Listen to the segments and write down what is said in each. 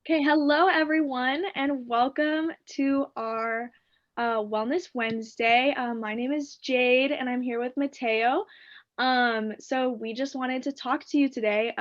Okay, hello everyone, and welcome to our Wellness Wednesday. My name is Jade, and I'm here with Mateo. So we just wanted to talk to you today.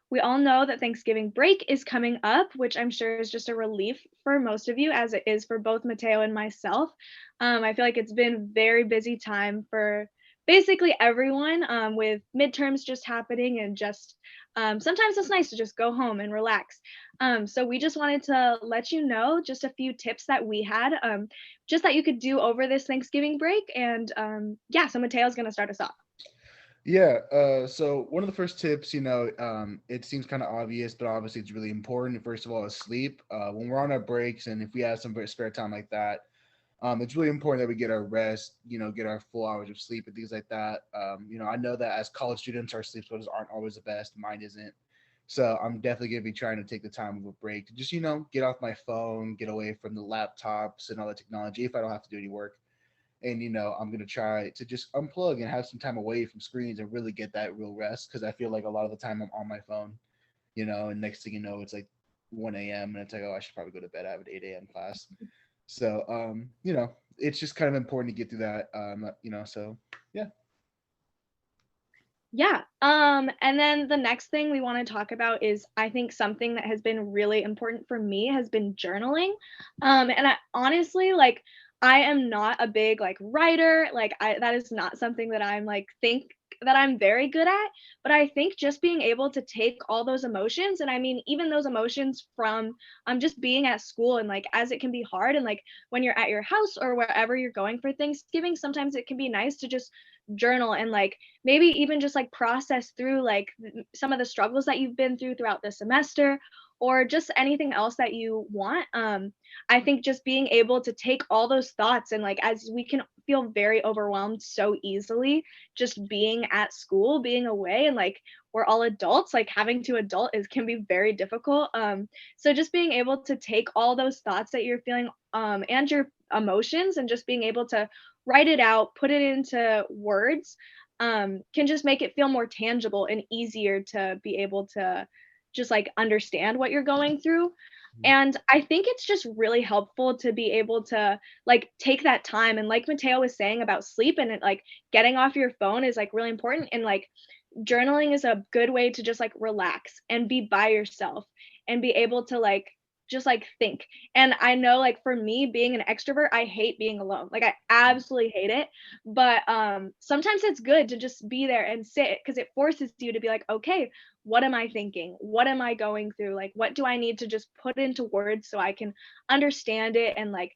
We all know that Thanksgiving break is coming up, which I'm sure is just a relief for most of you, as it is for both Mateo and myself. I feel like it's been very busy time for basically everyone, with midterms just happening and just sometimes it's nice to just go home and relax. So we just wanted to let you know just a few tips that we had, just that you could do over this Thanksgiving break. And yeah, so Mateo's gonna start us off. Yeah. So one of the first tips, it seems kind of obvious, but obviously it's really important. First of all, is sleep. When we're on our breaks, and if we have some spare time like that, it's really important that we get our rest. Get our full hours of sleep and things like that. I know that as college students, our sleep schedules aren't always the best. Mine isn't. So I'm definitely gonna be trying to take the time of a break to just get off my phone, get away from the laptops and all the technology if I don't have to do any work, and I'm going to try to just unplug and have some time away from screens and really get that real rest, because I feel like a lot of the time I'm on my phone, and next thing you know it's like 1 a.m. and it's like, oh, I should probably go to bed. I have an 8 a.m. class. So it's just kind of important to get through that. So yeah. Yeah. And then the next thing we want to talk about is I think something that has been really important for me has been journaling. And I honestly like I am not a big like writer. That is not something that I'm like think that I'm very good at, but I think just being able to take all those emotions, and I mean even those emotions from just being at school, and like as it can be hard, and like when you're at your house or wherever you're going for Thanksgiving, sometimes it can be nice to just journal and like maybe even just like process through like some of the struggles that you've been through throughout the semester, or just anything else that you want. I think just being able to take all those thoughts, and like as we can feel very overwhelmed so easily just being at school, being away, and like we're all adults, like having to adult is can be very difficult. So just being able to take all those thoughts that you're feeling, and your emotions, and just being able to write it out, put it into words, can just make it feel more tangible and easier to be able to just like understand what you're going through. And I think it's just really helpful to be able to like take that time, and like Mateo was saying about sleep, and it like getting off your phone is like really important, and like journaling is a good way to just like relax and be by yourself and be able to like just like think. And I know like for me being an extrovert, I hate being alone. Like I absolutely hate it. But sometimes it's good to just be there and sit, because it forces you to be like, okay, what am I thinking? What am I going through? Like what do I need to just put into words so I can understand it, and like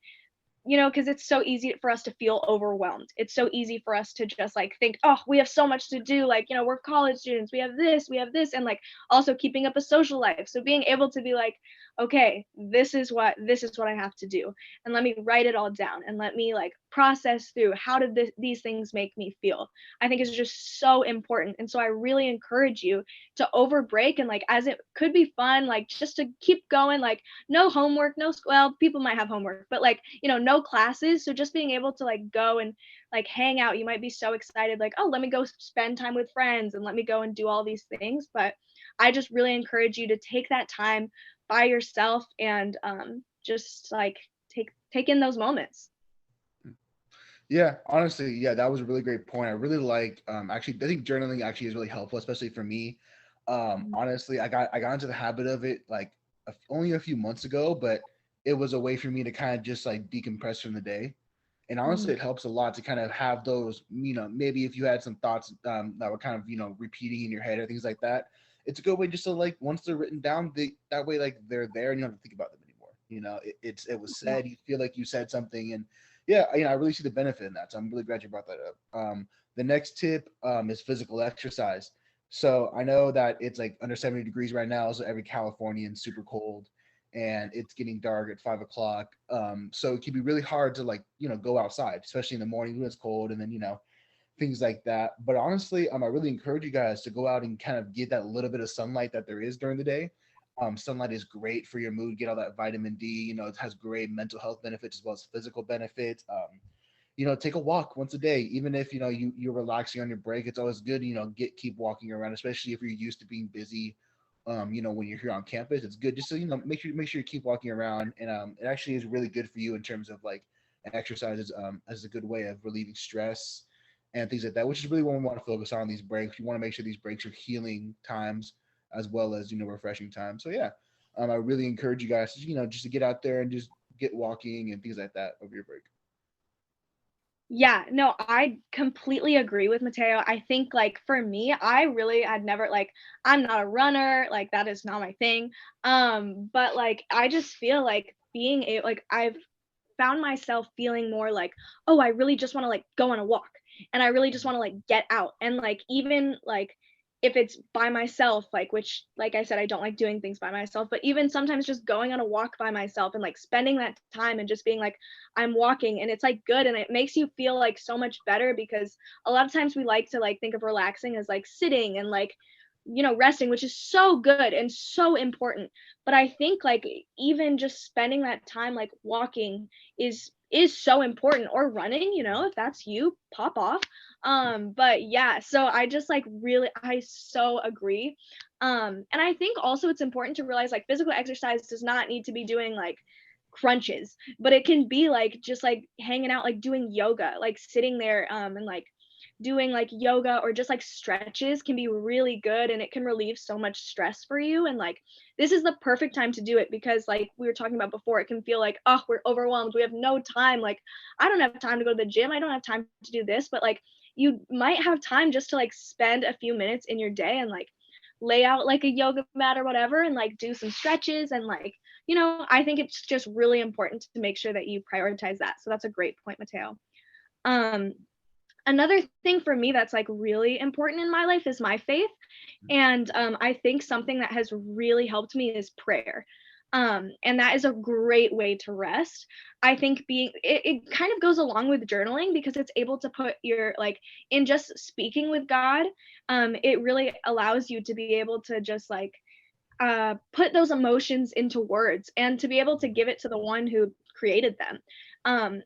because it's so easy for us to feel overwhelmed. It's so easy for us to just like think, oh, we have so much to do. Like, we're college students, we have this, and like also keeping up a social life. So being able to be like, okay, this is what I have to do. And let me write it all down, and let me like process through how did these things make me feel. I think is just so important. And so I really encourage you to over break, and like as it could be fun, like just to keep going, like no homework, no well, people might have homework, but like, no classes. So just being able to like go and like hang out, you might be so excited, like, oh, let me go spend time with friends, and let me go and do all these things. But I just really encourage you to take that time by yourself, and just like take in those moments. Yeah, honestly, yeah, that was a really great point. I really like, actually, I think journaling actually is really helpful, especially for me. Honestly, I got into the habit of it like only a few months ago, but it was a way for me to kind of just like decompress from the day. And honestly, Mhm. it helps a lot to kind of have those, maybe if you had some thoughts that were kind of, repeating in your head or things like that. It's a good way just to like, once they're written down, that way like they're there and you don't have to think about them anymore. It was Yeah. said, you feel like you said something, and yeah, I really see the benefit in that. So I'm really glad you brought that up. The next tip is physical exercise. So I know that it's like under 70 degrees right now, so every Californian's super cold, and it's getting dark at 5 o'clock. So it can be really hard to like go outside, especially in the morning when it's cold, and then things like that. But honestly, I really encourage you guys to go out and kind of get that little bit of sunlight that there is during the day. Sunlight is great for your mood. Get all that vitamin D. It has great mental health benefits as well as physical benefits. Take a walk once a day, even if you're relaxing on your break. It's always good, keep walking around, especially if you're used to being busy when you're here on campus. It's good just to, make sure you keep walking around, and it actually is really good for you in terms of like exercises, as a good way of relieving stress and things like that, which is really what we want to focus on these breaks. We want to make sure these breaks are healing times as well as, refreshing times. So yeah, I really encourage you guys, just to get out there and just get walking and things like that over your break. Yeah, no, I completely agree with Mateo. I think like for me, I really had never like I'm not a runner, like that is not my thing. But like I just feel like being a like I've found myself feeling more like, oh, I really just want to like go on a walk and I really just want to like get out. And like even like if it's by myself, like which like I said, I don't like doing things by myself, but even sometimes just going on a walk by myself and like spending that time and just being like, I'm walking and it's like good and it makes you feel like so much better because a lot of times we like to like think of relaxing as like sitting and like resting, which is so good and so important. But I think like even just spending that time like walking is so important, or running, if that's you, pop off. But yeah, so I just like really I so agree. And I think also it's important to realize like physical exercise does not need to be doing like crunches, but it can be like just like hanging out, like doing yoga, like sitting there and like doing like yoga or just like stretches can be really good and it can relieve so much stress for you. And like this is the perfect time to do it because like we were talking about before, it can feel like, oh, we're overwhelmed, we have no time, like I don't have time to go to the gym, I don't have time to do this, but like you might have time just to like spend a few minutes in your day and like lay out like a yoga mat or whatever and like do some stretches. And like I think it's just really important to make sure that you prioritize that. So that's a great point, Mateo. um Another thing for me that's like really important in my life is my faith. And I think something that has really helped me is prayer. And that is a great way to rest. I think it kind of goes along with journaling because it's able to put your like in just speaking with God. It really allows you to be able to just like put those emotions into words and to be able to give it to the one who created them.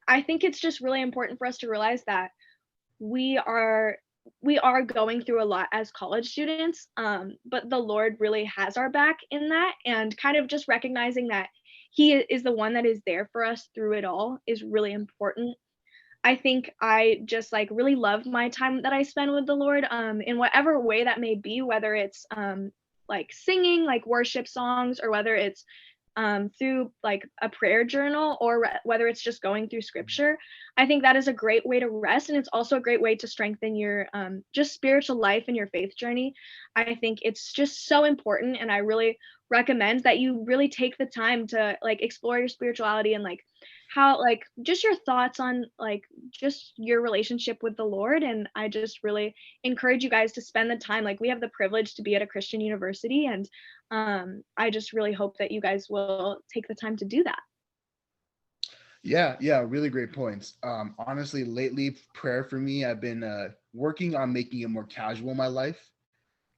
I think it's just really important for us to realize that we are we are going through a lot as college students, but the Lord really has our back in that, and kind of just recognizing that he is the one that is there for us through it all is really important. I think I just like really love my time that I spend with the Lord, in whatever way that may be, whether it's like singing like worship songs, or whether it's through like a prayer journal, or whether it's just going through scripture. I think that is a great way to rest, and it's also a great way to strengthen your just spiritual life and your faith journey. I think it's just so important, and I really recommend that you really take the time to like explore your spirituality and like how like just your thoughts on like just your relationship with the Lord. And I just really encourage you guys to spend the time. Like we have the privilege to be at a Christian university, and I just really hope that you guys will take the time to do that. Yeah, yeah, really great points. Honestly, lately, prayer for me, I've been working on making it more casual in my life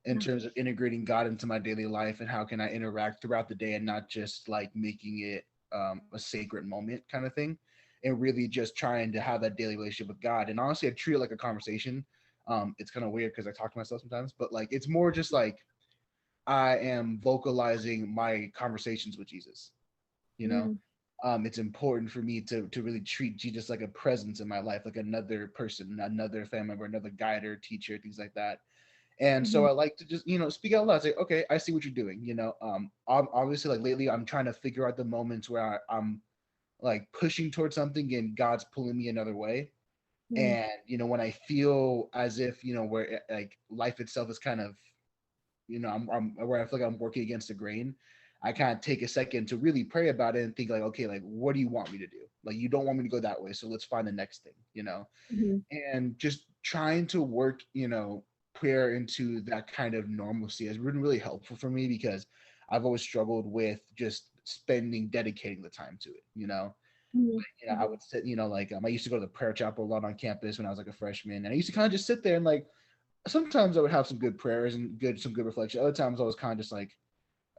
in Yeah. terms of integrating God into my daily life and how can I interact throughout the day and not just like making it a sacred moment kind of thing, and really just trying to have that daily relationship with God. And honestly, I treat it like a conversation. It's kind of weird because I talk to myself sometimes, but like it's more just like I am vocalizing my conversations with Jesus. You know, Mm, it's important for me to really treat Jesus like a presence in my life, like another person, another family member, another guide or teacher, things like that. And so mhm, I like to just speak out loud, say, okay, I see what you're doing. Obviously, like lately, I'm trying to figure out the moments where I'm like pushing towards something and God's pulling me another way. mm, And when I feel as if where like life itself is kind of I'm where I feel like I'm working against the grain, I kind of take a second to really pray about it and think like, okay, like what do you want me to do? Like you don't want me to go that way, so let's find the next thing. mhm, And just trying to work, prayer into that kind of normalcy has been really helpful for me because I've always struggled with just dedicating the time to it. mhm, I mhm, would sit, like I used to go to the prayer chapel a lot on campus when I was like a freshman, and I used to kind of just sit there and like sometimes I would have some good prayers and some good reflection. Other times I was kind of just like,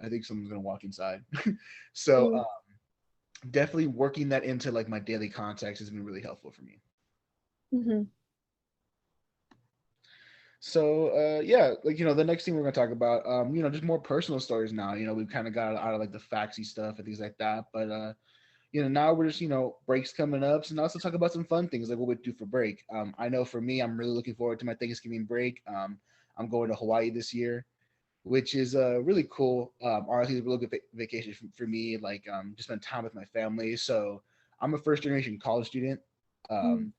I think someone's gonna walk inside. So mhm, definitely working that into like my daily context has been really helpful for me. mhm. So yeah, like the next thing we're gonna talk about, just more personal stories now. We've kind of got out of like the faxy stuff and things like that, but now we're just breaks coming up, so now let's talk about some fun things like what we do for break. I know for me, I'm really looking forward to my Thanksgiving break. I'm going to Hawaii this year, which is really cool. Honestly, it's a really good vacation for me. Like just spend time with my family. So I'm a first generation college student. Mm, Um,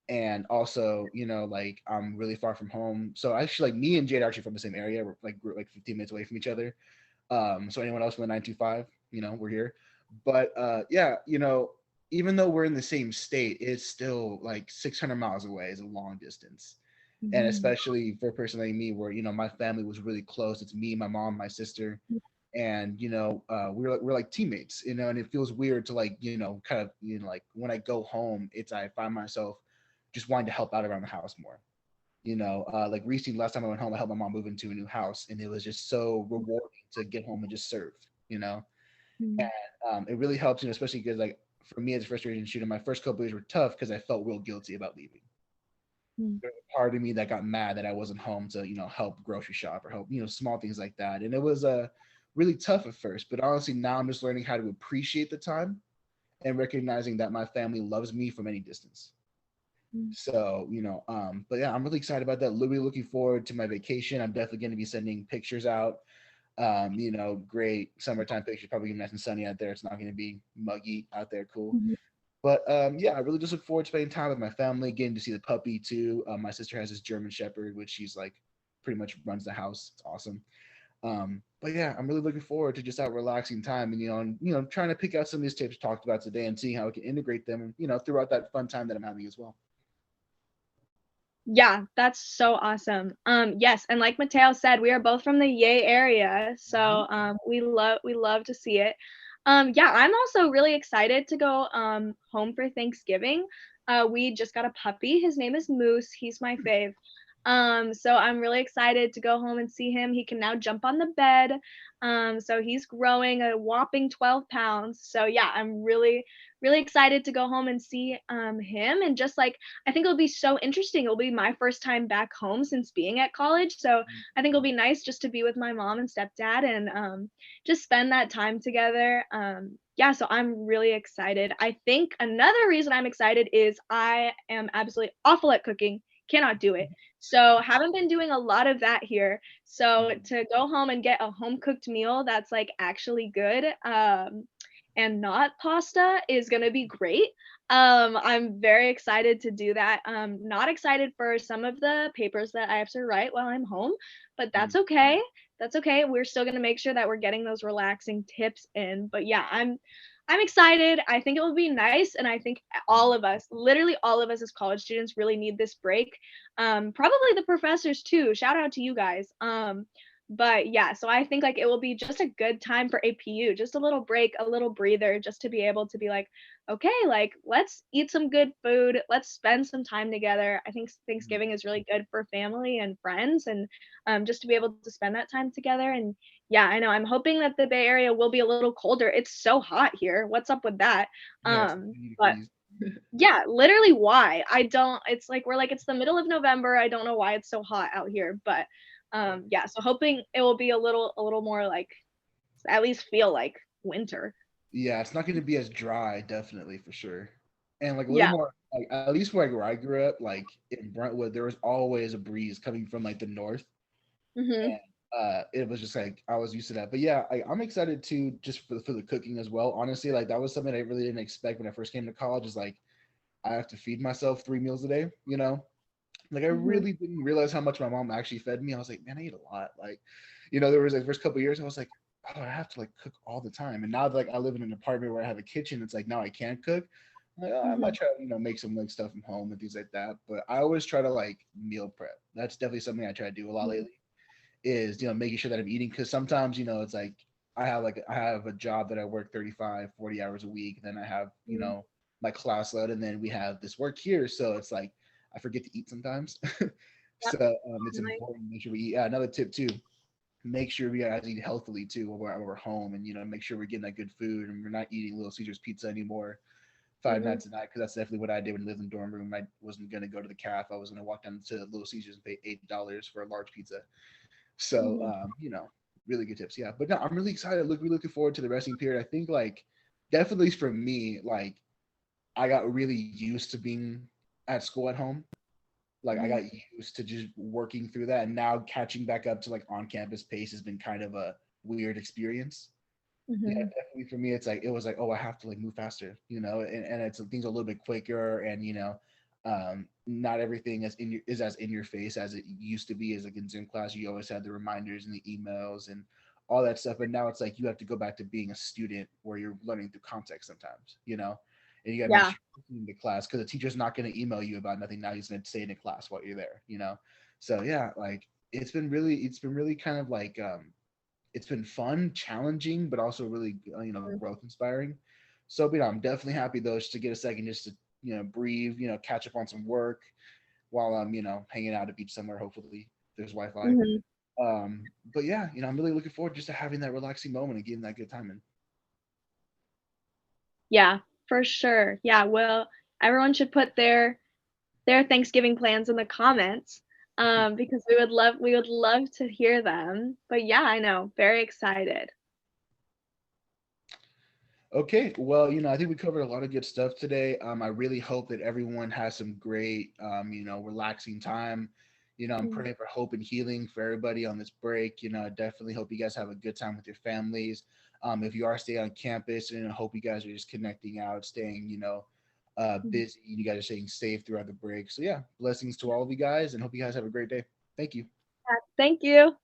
and also like I'm really far from home, so actually like me and Jade are actually from the same area. We're like 15 minutes away from each other. So anyone else from the 925, we're here. But yeah, even though we're in the same state, it's still like 600 miles away. Is a long distance. And mhm, especially for a person like me, where my family was really close. It's me, my mom, my sister, and we're like teammates, and it feels weird to like kind of like when I go home, I find myself just wanting to help out around the house more. Like recently, last time I went home, I helped my mom move into a new house, and it was just so rewarding to get home and just serve. You know, mm, and it really helps, especially because like for me as a frustration shooter, my first couple years were tough because I felt real guilty about leaving. mm, There was a part of me that got mad that I wasn't home to help grocery shop or help small things like that, and it was really tough at first. But honestly, now I'm just learning how to appreciate the time and recognizing that my family loves me from any distance. mm, So, but yeah, I'm really excited about that. Really looking forward to my vacation. I'm definitely going to be sending pictures out. Great summertime pictures, probably gonna be nice and sunny out there. It's not going to be muggy out there. Cool. mhm. But yeah, I really just look forward to spending time with my family, getting to see the puppy too. My sister has this German Shepherd, which she's like pretty much runs the house. It's awesome. But yeah, I'm really looking forward to just that relaxing time, and trying to pick out some of these tips talked about today and seeing how we can integrate them, throughout that fun time that I'm having as well. Yeah, that's so awesome. Yes, and like Mateo said, we are both from the Yay area, so Mhm. we love to see it. Yeah, I'm also really excited to go home for Thanksgiving. We just got a puppy. His name is Moose. He's my fave. So I'm really excited to go home and see him. He can now jump on the bed. So he's growing a whopping 12 pounds. So yeah, I'm really excited to go home and see him, and just like I think it'll be so interesting. It'll be my first time back home since being at college. So I think it'll be nice just to be with my mom and stepdad and just spend that time together. Yeah, so I'm really excited. I think another reason I'm excited is I am absolutely awful at cooking. Cannot do it. So haven't been doing a lot of that here. So to go home and get a home cooked meal that's like actually good and not pasta is gonna be great. I'm very excited to do that. Not excited for some of the papers that I have to write while I'm home, but that's Mhm. okay. That's okay. We're still gonna make sure that we're getting those relaxing tips in. But yeah, I'm excited. I think it will be nice, and I think all of us, literally all of us as college students, really need this break. Probably the professors too. Shout out to you guys. But yeah, so I think like it will be just a good time for APU, just a little break, a little breather, just to be able to be like, okay, like let's eat some good food, let's spend some time together. I think Thanksgiving is really good for family and friends, and just to be able to spend that time together. And yeah, I know I'm hoping that the Bay Area will be a little colder. It's so hot here. What's up with that? Yeah, it's 90 But degrees. yeah, literally why? I don't it's like we're like it's the middle of November. I don't know why it's so hot out here, but yeah, so hoping it will be a little more like at least feel like winter. Yeah, it's not going to be as dry, definitely for sure, and like a little Yeah. more. Like at least where I grew up, like in Brentwood, there was always a breeze coming from like the north, Mhm. and it was just like I was used to that. But yeah, I'm excited too, just for the cooking as well. Honestly, like that was something I really didn't expect when I first came to college. Is like I have to feed myself 3 meals a day. Like I Mhm. really didn't realize how much my mom actually fed me. I was like, man, I eat a lot. Like, there was like first couple of years, I was like, oh, I have to like cook all the time. And now that like I live in an apartment where I have a kitchen, it's like now I can't cook. I'm like, oh, I might Mhm. try to make some like stuff from home and things like that. But I always try to like meal prep. That's definitely something I try to do a lot Mhm. lately. Is making sure that I'm eating, because sometimes it's like I have a job that I work 35, 40 hours a week. Then I have Mhm. my class load, and then we have this work here. So it's like I forget to eat sometimes. Yep, So it's definitely. important to make sure we eat. Yeah, another tip too: make sure we guys eat healthily too when we're home, and make sure we're getting that good food, and we're not eating Little Caesars pizza anymore Five Mhm. Nights a Night, because that's definitely what I did when I lived in the dorm room. I wasn't gonna go to the caf. I was gonna walk down to Little Caesars and pay $8 for a large pizza. So Mhm. really good tips. Yeah, but no, I'm really excited. Really looking forward to the resting period. I think like definitely for me, like I got really used to being at school at home. Like I got Mhm. used to just working through that, and now catching back up to like on campus pace has been kind of a weird experience. Yeah, Mhm. definitely for me, it was like, oh, I have to like move faster, and it's things are a little bit quicker, and not everything is as in your face as it used to be. As like in Zoom class, you always had the reminders and the emails and all that stuff, but now it's like you have to go back to being a student where you're learning through context sometimes, and you got to make Yeah. sure you're in the class because the teacher's not going to email you about nothing. Now he's going to say it in class while you're there. So yeah, like it's been really kind of like it's been fun, challenging, but also really Mhm. growth inspiring. So I'm definitely happy though just to get a second just to breathe, catch up on some work while I'm hanging out at a beach somewhere. Hopefully there's Wi-Fi. Mhm. But yeah, I'm really looking forward just to having that relaxing moment and getting that good time in. Yeah, for sure. Yeah, well, everyone should put their Thanksgiving plans in the comments, because we would love to hear them. But yeah, I know, very excited. Okay, well, I think we covered a lot of good stuff today. I really hope that everyone has some great, relaxing time. I'm Mhm. praying for hope and healing for everybody on this break. I definitely hope you guys have a good time with your families. If you are staying on campus, and I hope you guys are just connecting out, staying, Mhm. busy. You guys are staying safe throughout the break. So yeah, blessings to all of you guys, and hope you guys have a great day. Thank you. Yeah, thank you.